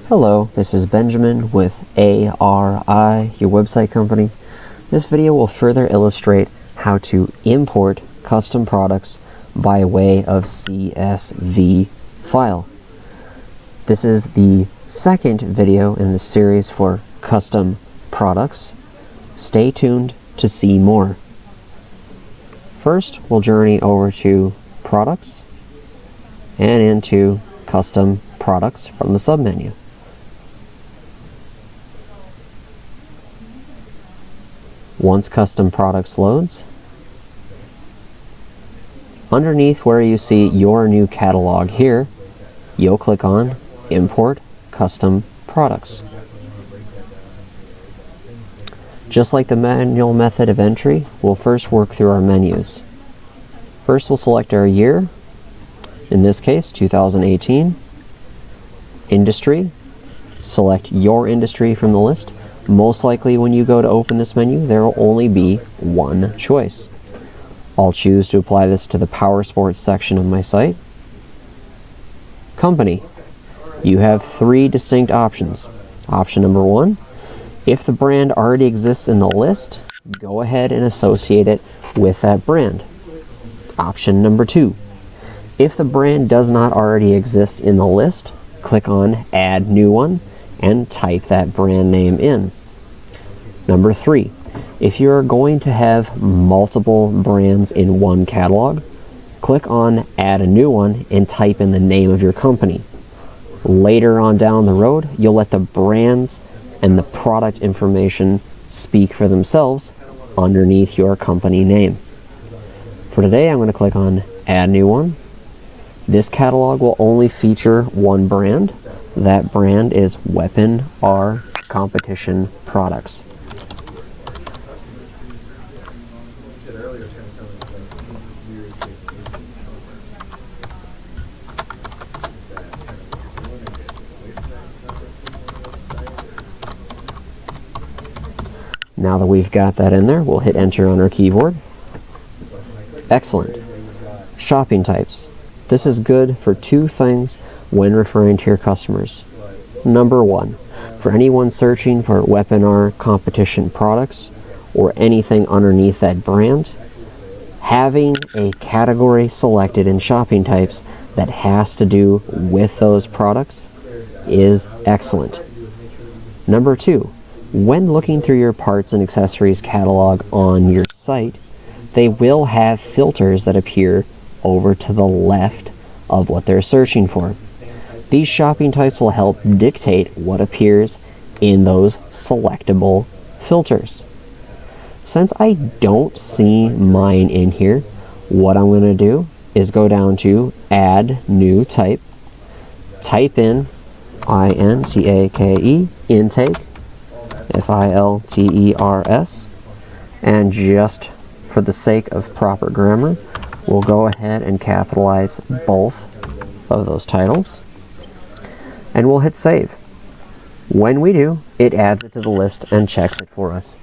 Hello, this is Benjamin with ARI, your website company. This video will further illustrate how to import custom products by way of CSV file. This is the second video in the series for custom products. Stay tuned to see more. First, we'll journey over to Products and into Custom Products from the submenu. Once Custom Products loads, underneath where you see your new catalog here, you'll click on Import Custom Products. Just like the manual method of entry, we'll first work through our menus. First, we'll select our year, in this case 2018. Industry, select your industry from the list. Most likely when you go to open this menu, there will only be one choice. I'll choose to apply this to the Power Sports section of my site. Company, you have three distinct options. Option number one, if the brand already exists in the list, go ahead and associate it with that brand. Option number two, if the brand does not already exist in the list, click on Add New One and type that brand name in. Number three, if you're going to have multiple brands in one catalog, click on Add a New One and type in the name of your company. Later on down the road, you'll let the brands and the product information speak for themselves underneath your company name. For today, I'm going to click on Add New One. This catalog will only feature one brand. That brand is Weapon R Competition Products. Now that we've got that in there, we'll hit enter on our keyboard. Excellent. Shopping types. This is good for two things when referring to your customers. Number one, for anyone searching for Weapon R Competition Products or anything underneath that brand, having a category selected in shopping types that has to do with those products is excellent. Number two, when looking through your parts and accessories catalog on your site, they will have filters that appear over to the left of what they're searching for. These shopping types will help dictate what appears in those selectable filters. Since I don't see mine in here, what I'm going to do is go down to Add New Type, type in INTAKE, intake, FILTERS, and just for the sake of proper grammar, we'll go ahead and capitalize both of those titles, and we'll hit save. When we do, it adds it to the list and checks it for us.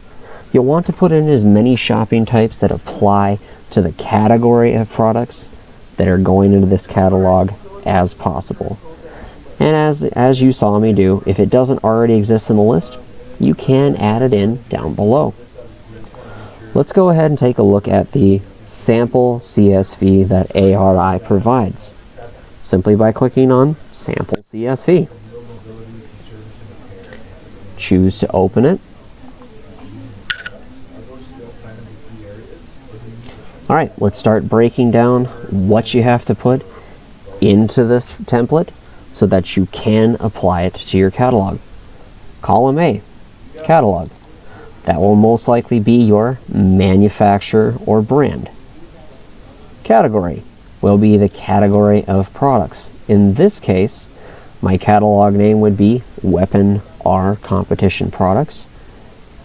You'll want to put in as many shopping types that apply to the category of products that are going into this catalog as possible. And as you saw me do, if it doesn't already exist in the list, you can add it in down below. Let's go ahead and take a look at the sample CSV that ARI provides, simply by clicking on Sample CSV. Choose to open it. Alright, let's start breaking down what you have to put into this template so that you can apply it to your catalog. Column A, catalog. That will most likely be your manufacturer or brand. Category will be the category of products. In this case, my catalog name would be Weapon R Competition Products.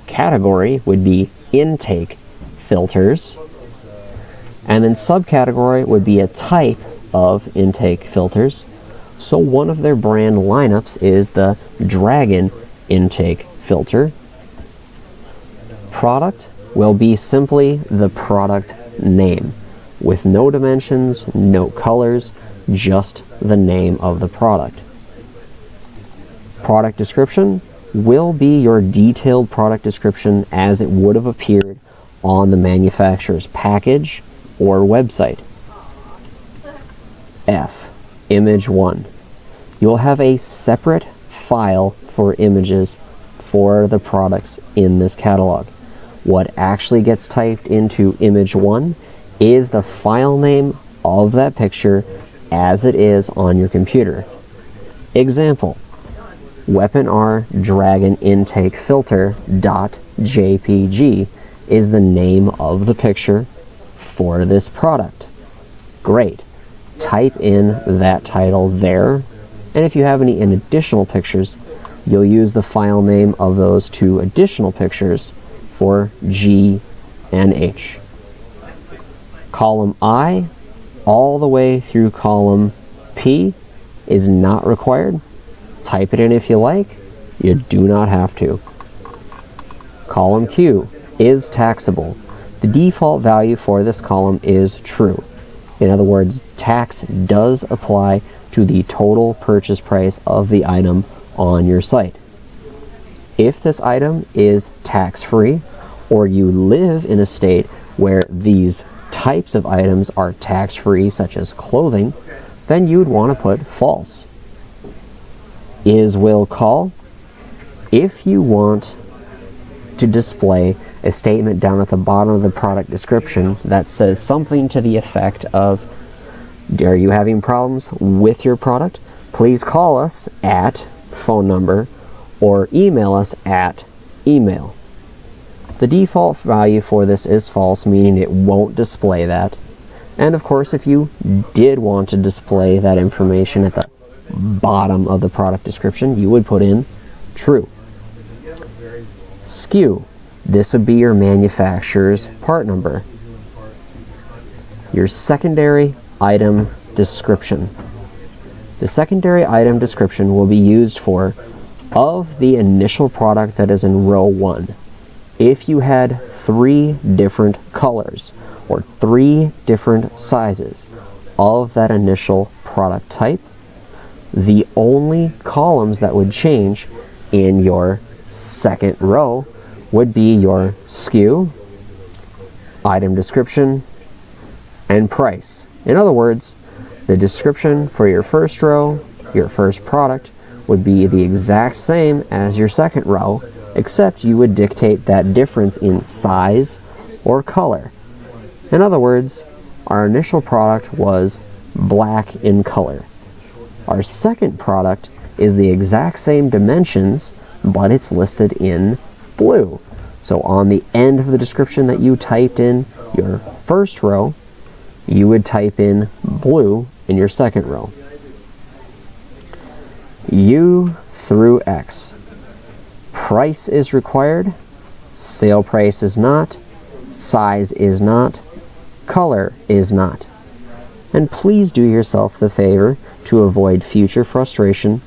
Category would be Intake Filters. And then subcategory would be a type of intake filters. So one of their brand lineups is the Dragon Intake Filter. Product will be simply the product name with no dimensions, no colors, just the name of the product. Product description will be your detailed product description as it would have appeared on the manufacturer's package or website. F, image 1. You'll have a separate file for images for the products in this catalog. What actually gets typed into image 1 is the file name of that picture as it is on your computer. Example, Weapon R Dragon Intake Filter .jpg is the name of the picture for this product. Great. Type in that title there, and if you have any additional pictures, you'll use the file name of those two additional pictures for G and H. Column I all the way through column P is not required. Type it in if you like. You do not have to. Column Q is taxable. The default value for this column is true. In other words, tax does apply to the total purchase price of the item on your site. If this item is tax-free, or you live in a state where these types of items are tax-free, such as clothing, then you'd want to put false. Is will call. If you want to display a statement down at the bottom of the product description that says something to the effect of, are you having problems with your product? Please call us at phone number or email us at email. The default value for this is false, meaning it won't display that. And of course, if you did want to display that information at the bottom of the product description, you would put in true. SKU. This would be your manufacturer's part number. Your secondary item description. The secondary item description will be used for of the initial product that is in row 1. If you had 3 different colors or 3 different sizes of that initial product type, the only columns that would change in your second row would be your SKU, item description, and price. In other words, the description for your first row, your first product, would be the exact same as your second row, except you would dictate that difference in size or color. In other words, our initial product was black in color. Our second product is the exact same dimensions, but it's listed in blue. So on the end of the description that you typed in your first row, you would type in blue in your second row. U through X. Price is required, sale price is not, size is not, color is not. And please do yourself the favor to avoid future frustration.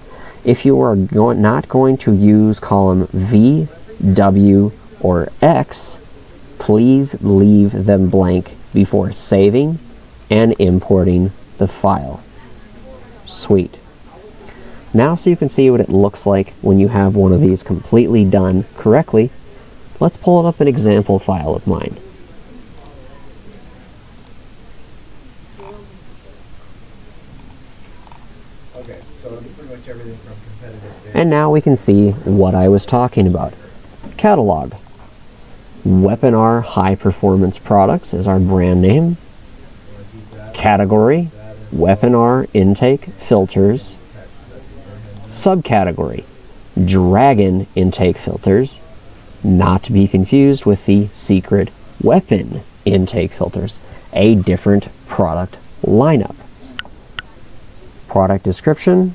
If you are not going to use column V, W, or X, please leave them blank before saving and importing the file. Sweet. Now, so you can see what it looks like when you have one of these completely done correctly, let's pull up an example file of mine. Okay, so pretty much everything from competitive. And now we can see what I was talking about. Catalog. Weapon R High Performance Products is our brand name. Category, Weapon R Intake Filters. Subcategory, Dragon Intake Filters, not to be confused with the secret Weapon Intake Filters, a different product lineup. Product description,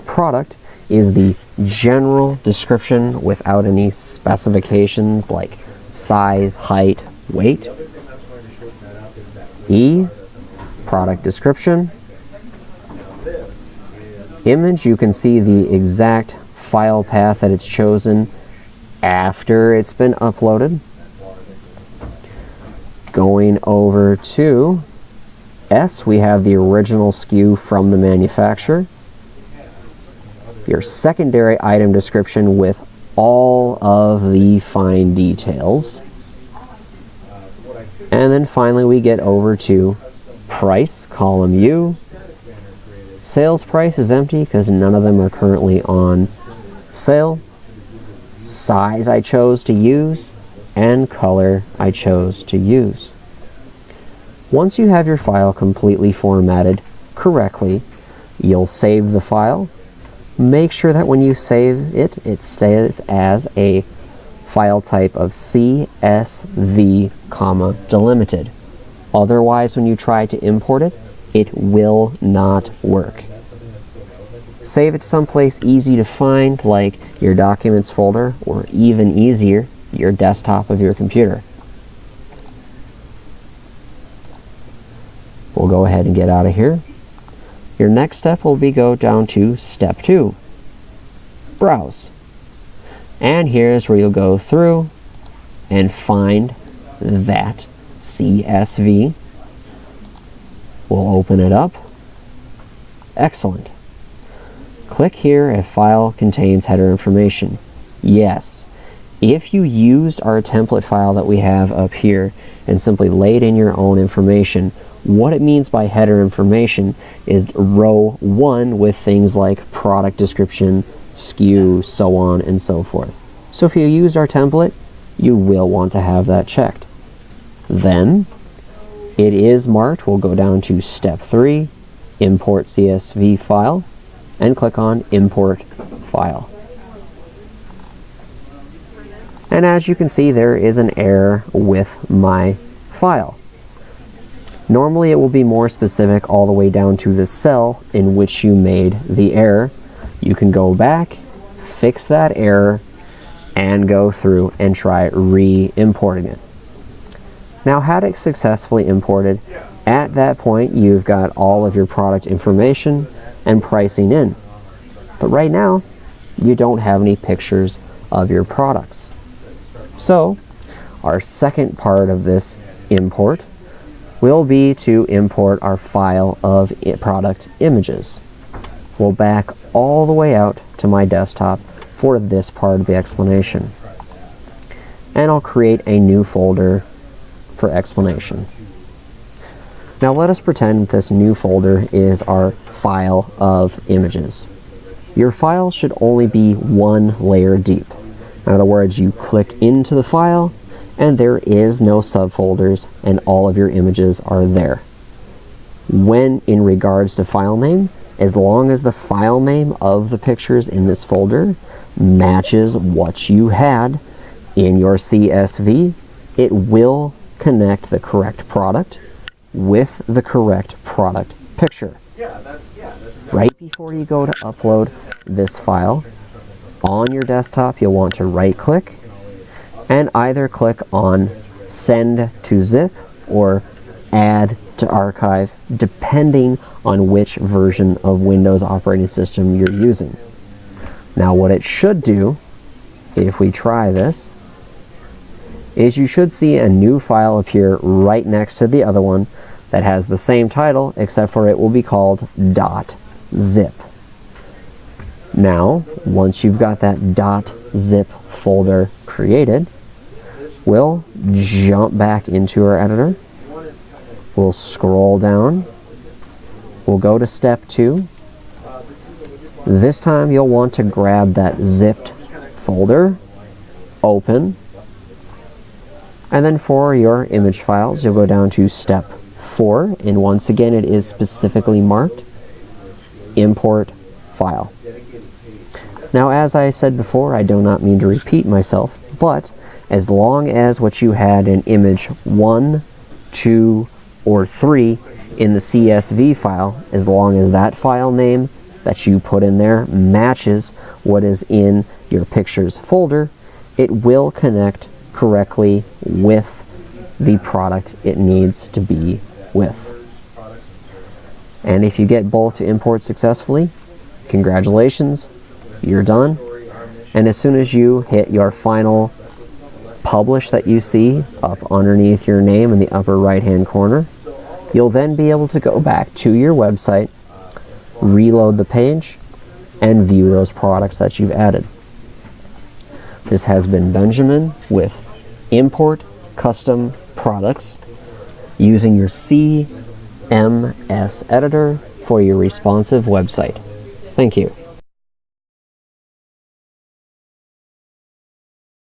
product is the general description without any specifications like size, height, weight. E, product description. Image, you can see the exact file path that it's chosen after it's been uploaded. Going over to S, we have the original SKU from the manufacturer. your secondary item description with all of the fine details. And then finally we get over to price, column U. Sales price is empty because none of them are currently on sale. Size I chose to use, and color I chose to use. Once you have your file completely formatted correctly, you'll save the file. Make sure that when you save it, it stays as a file type of CSV, delimited. Otherwise, when you try to import it, it will not work. Save it someplace easy to find, like your documents folder, or even easier, your desktop of your computer. We'll go ahead and get out of here. Your next step will be go down to step 2, browse. And here's where you'll go through and find that CSV. We'll open it up. Excellent. Click here if file contains header information. Yes. If you used our template file that we have up here and simply laid in your own information, what it means by header information is row 1 with things like product description, SKU, so on and so forth. So if you used our template, you will want to have that checked. Then, it is marked. We'll go down to step 3, import CSV file, and click on import file. And as you can see, there is an error with my file. Normally it will be more specific all the way down to the cell in which you made the error. You can go back, fix that error, and go through and try re-importing it. Now, had it successfully imported, at that point you've got all of your product information and pricing in. But right now, you don't have any pictures of your products. So, our second part of this import will be to import our file of product images. We'll back all the way out to my desktop for this part of the explanation. And I'll create a new folder for explanation. Now let us pretend this new folder is our file of images. Your file should only be 1 layer deep. In other words, you click into the file and there is no subfolders and all of your images are there. When in regards to file name, as long as the file name of the pictures in this folder matches what you had in your CSV, it will connect the correct product with the correct product picture. Right before you go to upload this file, on your desktop you'll want to right click and either click on Send to Zip or Add to Archive, depending on which version of Windows operating system you're using. Now what it should do, if we try this, is you should see a new file appear right next to the other one that has the same title, except for it will be called .zip. Now, once you've got that .zip folder created, we'll jump back into our editor. We'll scroll down. We'll go to step 2. This time you'll want to grab that zipped folder, open, and then for your image files, you'll go down to step 4, and once again it is specifically marked import file. Now, as I said before, I do not mean to repeat myself, but as long as what you had in image 1, 2, or 3 in the CSV file, as long as that file name that you put in there matches what is in your pictures folder, it will connect correctly with the product it needs to be with. And if you get both to import successfully, congratulations, you're done. And as soon as you hit your final publish that you see up underneath your name in the upper right hand corner, you'll then be able to go back to your website, reload the page, and view those products that you've added. This has been Benjamin with Import Custom Products using your CMS editor for your responsive website. Thank you.